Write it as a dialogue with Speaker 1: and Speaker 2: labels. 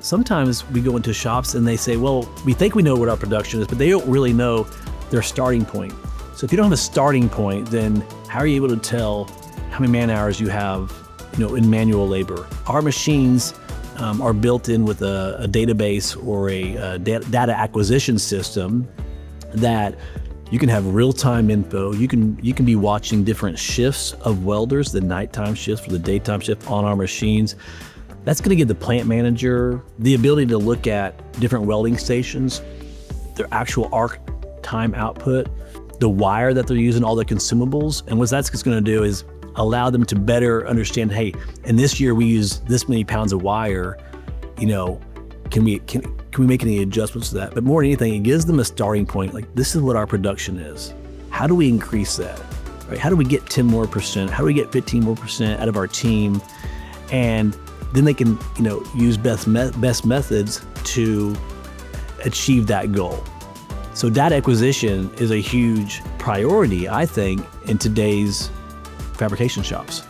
Speaker 1: sometimes we go into shops and they say, well, we think we know what our production is, but they don't really know their starting point. So if you don't have a starting point, then how are you able to tell how many man hours you have, in manual labor? Our machines are built in with a database or a data acquisition system that you can have real-time info. You can be watching different shifts of welders, the nighttime shifts or the daytime shift on our machines. That's going to give the plant manager the ability to look at different welding stations, their actual arc time output, the wire that they're using, all the consumables. And what that's going to do is allow them to better understand, hey, in this year we use this many pounds of wire, can we make any adjustments to that? But more than anything, it gives them a starting point. Like, this is what our production is. How do we increase that? Right? How do we get 10 more percent? How do we get 15 more percent out of our team? And then they can, use best methods to achieve that goal. So data acquisition is a huge priority, I think, in today's fabrication shops.